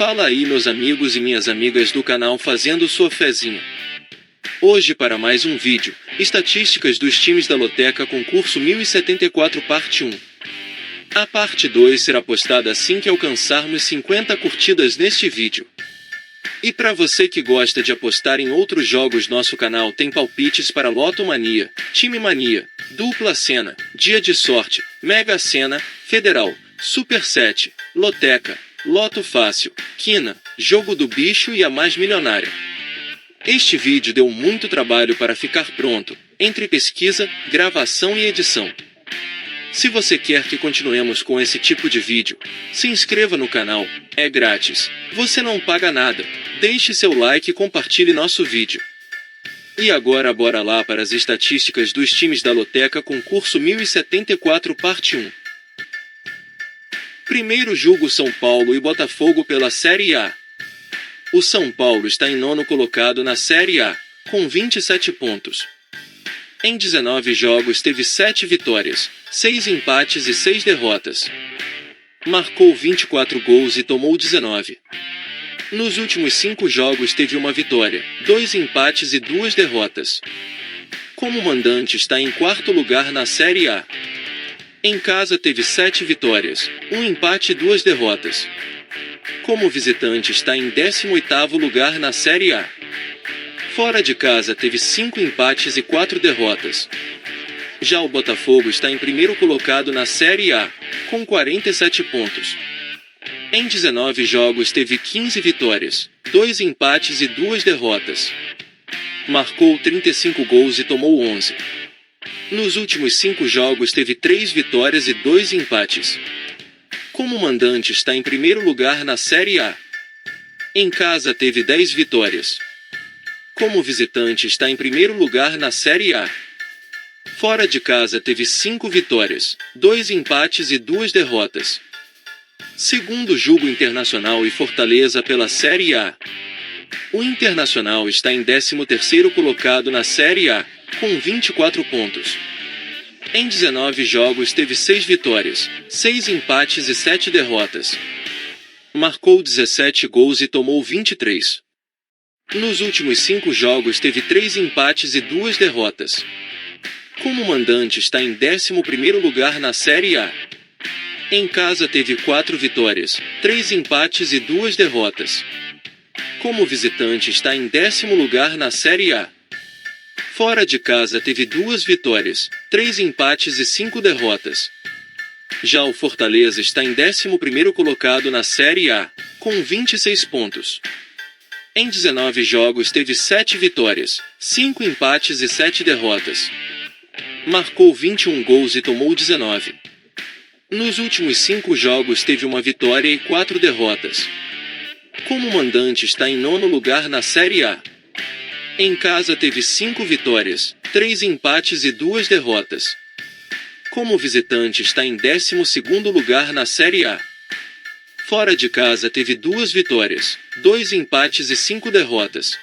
Fala aí meus amigos e minhas amigas do canal fazendo sua fezinha. Hoje para mais um vídeo, estatísticas dos times da Loteca concurso 1074 parte 1. A parte 2 será postada assim que alcançarmos 50 curtidas neste vídeo. E para você que gosta de apostar em outros jogos, nosso canal tem palpites para Loto Mania, Time Mania, Dupla Sena, Dia de Sorte, Mega Sena, Federal, Super 7, Loteca, Loto Fácil, Quina, Jogo do Bicho e a Mais Milionária. Este vídeo deu muito trabalho para ficar pronto, entre pesquisa, gravação e edição. Se você quer que continuemos com esse tipo de vídeo, se inscreva no canal, é grátis, você não paga nada, deixe seu like e compartilhe nosso vídeo. E agora bora lá para as estatísticas dos times da Loteca concurso 1074 parte 1. Primeiro jogo São Paulo e Botafogo pela Série A. O São Paulo está em nono colocado na Série A, com 27 pontos. Em 19 jogos teve 7 vitórias, 6 empates e 6 derrotas. Marcou 24 gols e tomou 19. Nos últimos 5 jogos teve uma vitória, 2 empates e 2 derrotas. Como mandante está em quarto lugar na Série A. Em casa teve 7 vitórias, 1 empate e 2 derrotas. Como visitante está em 18º lugar na Série A. Fora de casa teve 5 empates e 4 derrotas. Já o Botafogo está em primeiro colocado na Série A, com 47 pontos. Em 19 jogos teve 15 vitórias, 2 empates e 2 derrotas. Marcou 35 gols e tomou 11. Nos últimos 5 jogos teve 3 vitórias e 2 empates. Como mandante está em primeiro lugar na Série A. Em casa teve 10 vitórias. Como visitante está em primeiro lugar na Série A. Fora de casa teve 5 vitórias, 2 empates e 2 derrotas. Segundo jogo Internacional e Fortaleza pela Série A. O Internacional está em 13º colocado na Série A, com 24 pontos. Em 19 jogos teve 6 vitórias, 6 empates e 7 derrotas. Marcou 17 gols e tomou 23. Nos últimos 5 jogos teve 3 empates e 2 derrotas. Como mandante está em 11º lugar na Série A. Em casa teve 4 vitórias, 3 empates e 2 derrotas. Como visitante está em 10º lugar na Série A. Fora de casa teve 2 vitórias, 3 empates e 5 derrotas. Já o Fortaleza está em 11º colocado na Série A, com 26 pontos. Em 19 jogos teve 7 vitórias, 5 empates e 7 derrotas. Marcou 21 gols e tomou 19. Nos últimos 5 jogos teve uma vitória e 4 derrotas. Como mandante está em nono lugar na Série A. Em casa teve 5 vitórias, 3 empates e 2 derrotas. Como visitante está em 12º lugar na Série A. Fora de casa teve 2 vitórias, 2 empates e 5 derrotas.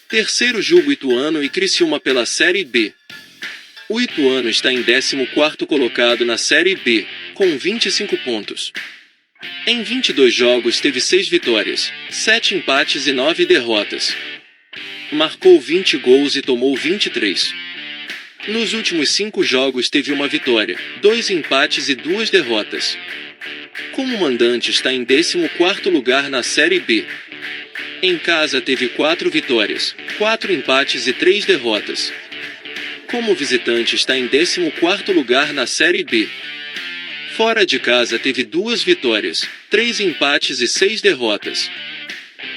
Terceiro jogo Ituano e Criciúma pela Série B. O Ituano está em 14º colocado na Série B, com 25 pontos. Em 22 jogos teve 6 vitórias, 7 empates e 9 derrotas. Marcou 20 gols e tomou 23. Nos últimos 5 jogos teve uma vitória, 2 empates e 2 derrotas. Como mandante está em 14º lugar na Série B. Em casa teve 4 vitórias, 4 empates e 3 derrotas. Como visitante está em 14º lugar na Série B. Fora de casa teve 2 vitórias, 3 empates e 6 derrotas.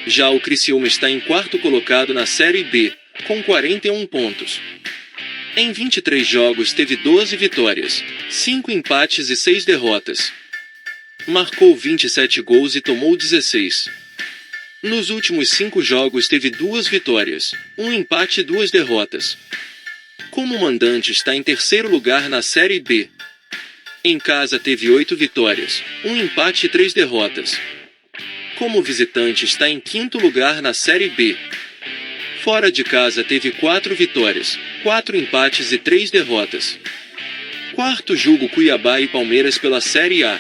Já o Criciúma está em 4º colocado na Série B, com 41 pontos. Em 23 jogos teve 12 vitórias, 5 empates e 6 derrotas. Marcou 27 gols e tomou 16. Nos últimos 5 jogos teve 2 vitórias, 1 empate e 2 derrotas. Como mandante está em 3º lugar na Série B. Em casa teve 8 vitórias, 1 empate e 3 derrotas. Como visitante está em 5º lugar na Série B. Fora de casa teve 4 vitórias, 4 empates e 3 derrotas. Quarto jogo Cuiabá e Palmeiras pela Série A.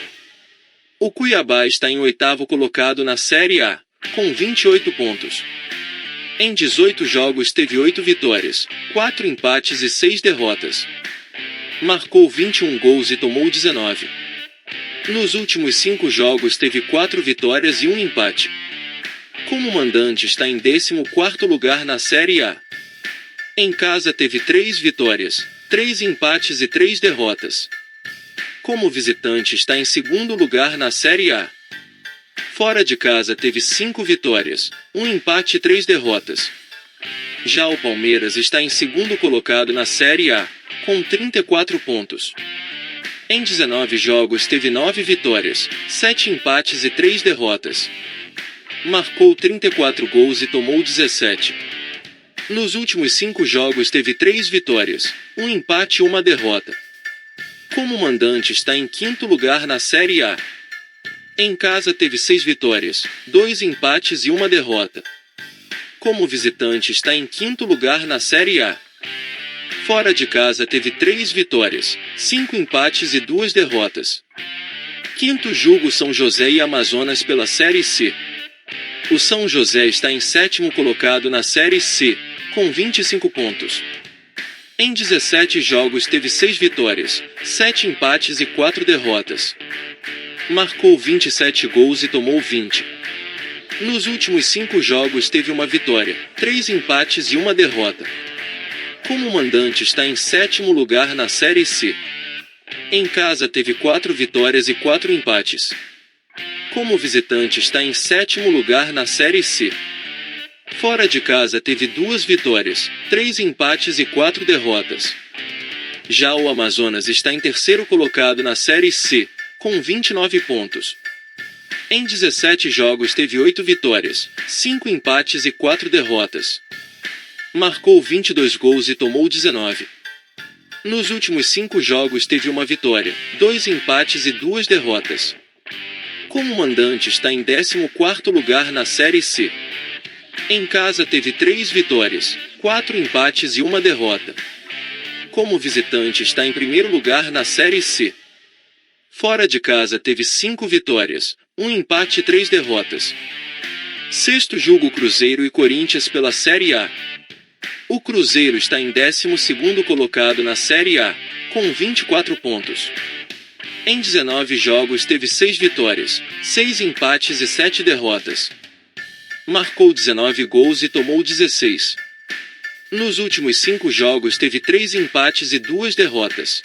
O Cuiabá está em 8º colocado na Série A, com 28 pontos. Em 18 jogos teve 8 vitórias, 4 empates e 6 derrotas. Marcou 21 gols e tomou 19. Nos últimos 5 jogos teve 4 vitórias e 1 empate. Como mandante está em 14º lugar na Série A. Em casa teve 3 vitórias, 3 empates e 3 derrotas. Como visitante está em 2º lugar na Série A. Fora de casa teve 5 vitórias, 1 empate e 3 derrotas. Já o Palmeiras está em 2º colocado na Série A, com 34 pontos. Em 19 jogos teve 9 vitórias, 7 empates e 3 derrotas. Marcou 34 gols e tomou 17. Nos últimos 5 jogos teve 3 vitórias, 1 empate e 1 derrota. Como mandante está em 5º lugar na Série A. Em casa teve 6 vitórias, 2 empates e 1 derrota. Como visitante está em 5º lugar na Série A. Fora de casa teve 3 vitórias, 5 empates e 2 derrotas. Quinto jogo São José e Amazonas pela Série C. O São José está em 7º colocado na Série C, com 25 pontos. Em 17 jogos teve 6 vitórias, 7 empates e 4 derrotas. Marcou 27 gols e tomou 20. Nos últimos 5 jogos teve 1 vitória, 3 empates e 1 derrota. Como mandante está em 7º lugar na Série C. Em casa teve 4 vitórias e 4 empates. Como visitante está em 7º lugar na Série C. Fora de casa teve 2 vitórias, 3 empates e 4 derrotas. Já o Amazonas está em 3º colocado na Série C, com 29 pontos. Em 17 jogos teve 8 vitórias, 5 empates e 4 derrotas. Marcou 22 gols e tomou 19. Nos últimos 5 jogos teve 1 vitória, 2 empates e 2 derrotas. Como mandante está em 14º lugar na Série C. Em casa teve 3 vitórias, 4 empates e 1 derrota. Como visitante está em 1º lugar na Série C. Fora de casa teve 5 vitórias, 1 empate e 3 derrotas. Sexto jogo Cruzeiro e Corinthians pela Série A. O Cruzeiro está em 12º colocado na Série A, com 24 pontos. Em 19 jogos teve 6 vitórias, 6 empates e 7 derrotas. Marcou 19 gols e tomou 16. Nos últimos 5 jogos teve 3 empates e 2 derrotas.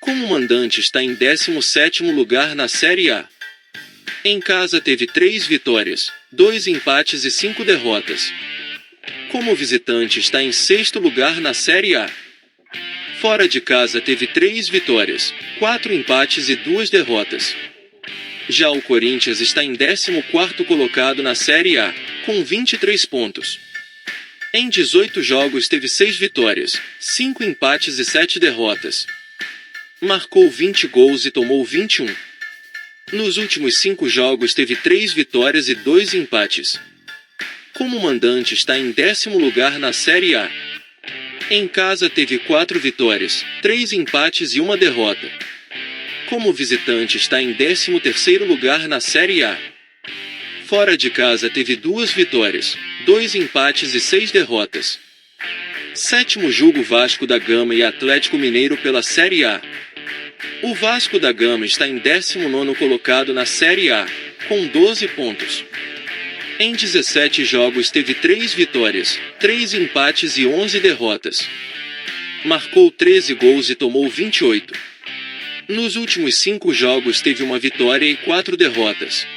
Como mandante está em 17º lugar na Série A. Em casa teve 3 vitórias, 2 empates e 5 derrotas. Como visitante está em 6º lugar na Série A. Fora de casa teve 3 vitórias, 4 empates e 2 derrotas. Já o Corinthians está em 14º colocado na Série A, com 23 pontos. Em 18 jogos teve 6 vitórias, 5 empates e 7 derrotas. Marcou 20 gols e tomou 21. Nos últimos 5 jogos teve 3 vitórias e 2 empates. Como mandante está em 10º lugar na Série A. Em casa teve 4 vitórias, 3 empates e 1 derrota. Como visitante está em 13º lugar na Série A. Fora de casa teve 2 vitórias, 2 empates e 6 derrotas. Sétimo jogo Vasco da Gama e Atlético Mineiro pela Série A. O Vasco da Gama está em 19º colocado na Série A, com 12 pontos. Em 17 jogos teve 3 vitórias, 3 empates e 11 derrotas. Marcou 13 gols e tomou 28. Nos últimos 5 jogos teve 1 vitória e 4 derrotas.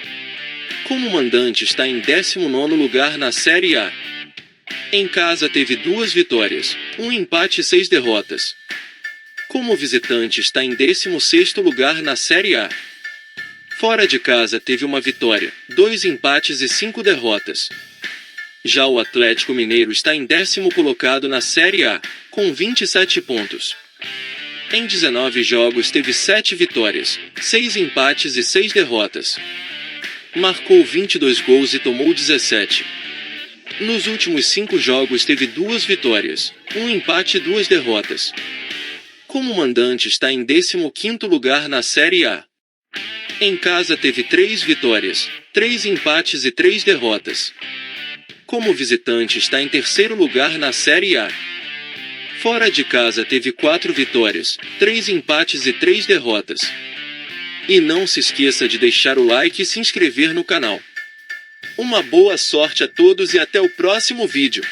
Como mandante está em 19º lugar na Série A. Em casa teve 2 vitórias, 1 empate e 6 derrotas. Como visitante está em 16º lugar na Série A. Fora de casa teve 1 vitória, 2 empates e 5 derrotas. Já o Atlético Mineiro está em 10º colocado na Série A, com 27 pontos. Em 19 jogos teve 7 vitórias, 6 empates e 6 derrotas. Marcou 22 gols e tomou 17. Nos últimos 5 jogos teve 2 vitórias, 1 empate e 2 derrotas. Como mandante está em 15º lugar na Série A. Em casa teve 3 vitórias, 3 empates e 3 derrotas. Como visitante está em terceiro lugar na Série A. Fora de casa teve 4 vitórias, 3 empates e 3 derrotas. E não se esqueça de deixar o like e se inscrever no canal. Uma boa sorte a todos e até o próximo vídeo.